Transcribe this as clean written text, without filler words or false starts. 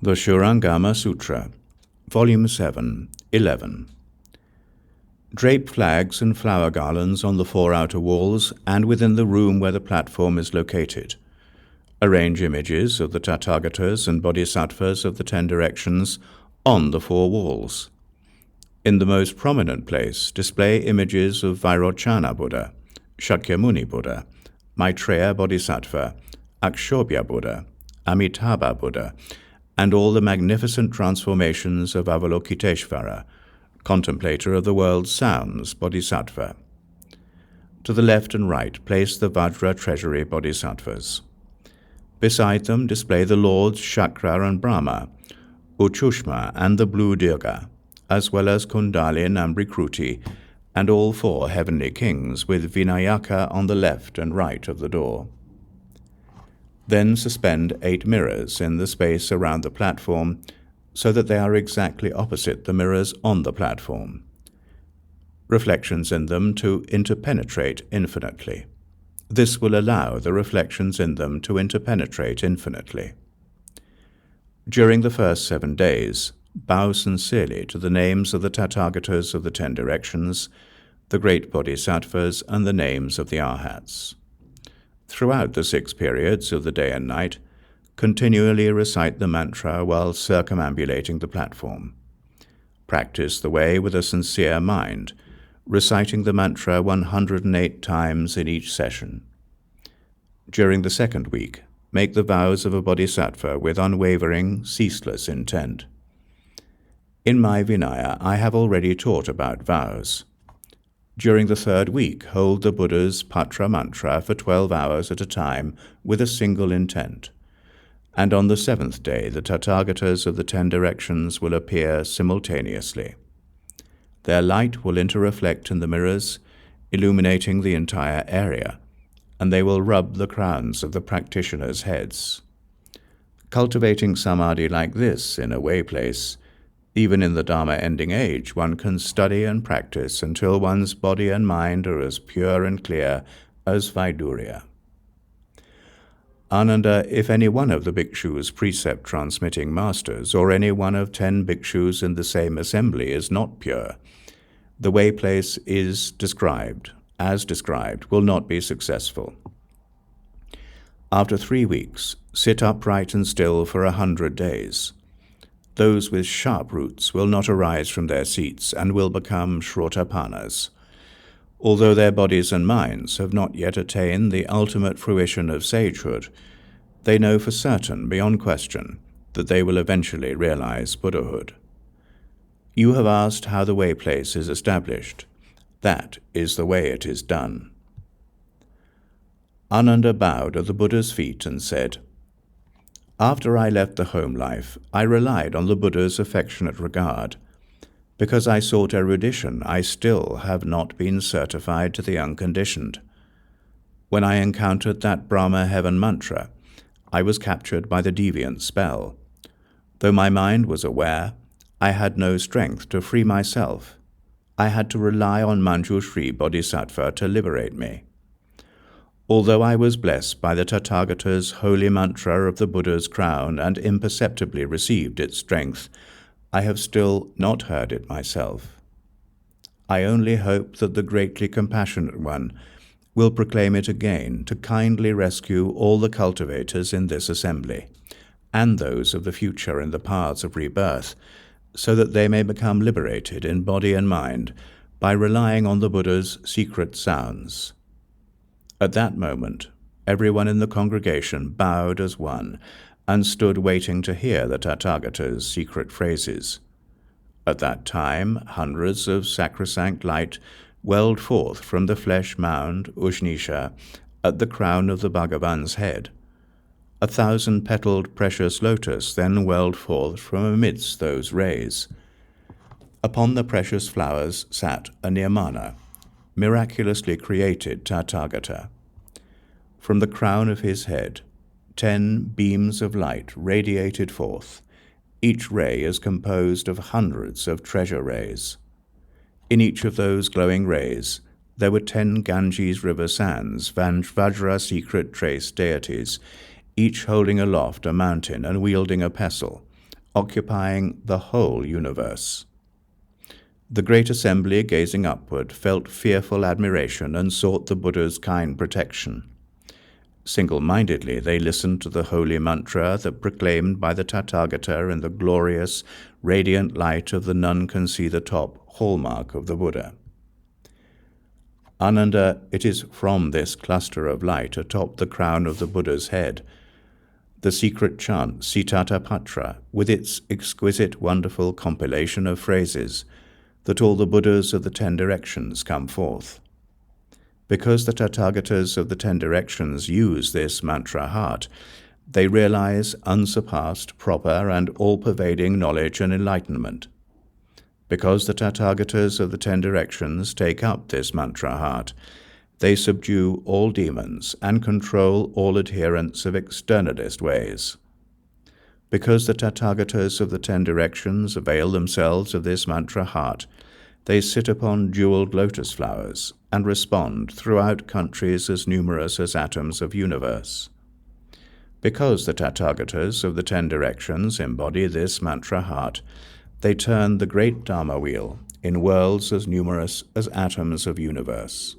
The Śūraṅgama Sutra, Volume 7, 11. Drape flags and flower garlands on the 4 outer walls and within the room where the platform is located. Arrange images of the Tathagatas and Bodhisattvas of the 10 directions on the 4 walls. In the most prominent place, display images of Vairochana Buddha, Shakyamuni Buddha, Maitreya Bodhisattva, Akshobhya Buddha, Amitabha Buddha, and all the magnificent transformations of Avalokiteshvara, contemplator of the world's sounds, Bodhisattva. To the left and right, place the Vajra Treasury Bodhisattvas. Beside them, display the Lords Shakra and Brahma, Uchushma and the Blue Dirga, as well as Kundalin and Brikruti, and all 4 heavenly kings, with Vinayaka on the left and right of the door. Then suspend 8 mirrors in the space around the platform, so that they are exactly opposite the mirrors on the platform. Reflections in them to interpenetrate infinitely. This will allow the reflections in them to interpenetrate infinitely. During the first 7 days, bow sincerely to the names of the Tathagatas of the 10 directions, the great Bodhisattvas, and the names of the Arhats. Throughout the 6 periods of the day and night, continually recite the mantra while circumambulating the platform. Practice the way with a sincere mind, reciting the mantra 108 times in each session. During the 2nd week, make the vows of a bodhisattva with unwavering, ceaseless intent. In my Vinaya, I have already taught about vows. During the 3rd week, hold the Buddha's Patra mantra for 12 hours at a time with a single intent. And on the 7th day, the Tathagatas of the 10 directions will appear simultaneously. Their light will interreflect in the mirrors, illuminating the entire area, and they will rub the crowns of the practitioners' heads. Cultivating samadhi like this in a way place, even in the Dharma-ending age, one can study and practice until one's body and mind are as pure and clear as Vaidurya. Ananda, if any one of the bhikshus precept-transmitting masters or any one of 10 bhikshus in the same assembly is not pure, the way place as described, will not be successful. After 3 weeks, sit upright and still for 100 days. Those with sharp roots will not arise from their seats and will become shrotapanas. Although their bodies and minds have not yet attained the ultimate fruition of sagehood, they know for certain, beyond question, that they will eventually realize Buddhahood. You have asked how the way place is established. That is the way it is done. Ananda bowed at the Buddha's feet and said, "After I left the home life, I relied on the Buddha's affectionate regard. Because I sought erudition, I still have not been certified to the unconditioned. When I encountered that Brahma heaven mantra, I was captured by the deviant spell. Though my mind was aware, I had no strength to free myself. I had to rely on Manjushri Bodhisattva to liberate me. Although I was blessed by the Tathagata's holy mantra of the Buddha's crown and imperceptibly received its strength, I have still not heard it myself. I only hope that the greatly compassionate one will proclaim it again to kindly rescue all the cultivators in this assembly, and those of the future in the paths of rebirth, so that they may become liberated in body and mind by relying on the Buddha's secret sounds." At that moment, everyone in the congregation bowed as one and stood waiting to hear the Tathagata's secret phrases. At that time, hundreds of sacrosanct light welled forth from the flesh mound, Ujnisha, at the crown of the Bhagavan's head. 1,000-petaled precious lotus then welled forth from amidst those rays. Upon the precious flowers sat a Nirmana, miraculously created Tathagata. From the crown of his head, 10 beams of light radiated forth. Each ray is composed of hundreds of treasure rays. In each of those glowing rays, there were 10 Ganges river sands, Vajra secret trace deities, each holding aloft a mountain and wielding a pestle, occupying the whole universe. The great assembly, gazing upward, felt fearful admiration and sought the Buddha's kind protection. Single-mindedly, they listened to the holy mantra that proclaimed by the Tathagata in the glorious, radiant light of the none can see the top hallmark of the Buddha. Ananda, it is from this cluster of light atop the crown of the Buddha's head, the secret chant Cittapatra, with its exquisite, wonderful compilation of phrases, that all the Buddhas of the 10 directions come forth. Because the Tathagatas of the 10 directions use this mantra heart, they realize unsurpassed, proper, and all-pervading knowledge and enlightenment. Because the Tathagatas of the 10 directions take up this mantra heart, they subdue all demons and control all adherents of externalist ways. Because the Tathagatas of the 10 directions avail themselves of this mantra heart, they sit upon jeweled lotus flowers and respond throughout countries as numerous as atoms of universe. Because the Tathagatas of the 10 directions embody this mantra heart, they turn the great Dharma wheel in worlds as numerous as atoms of universe.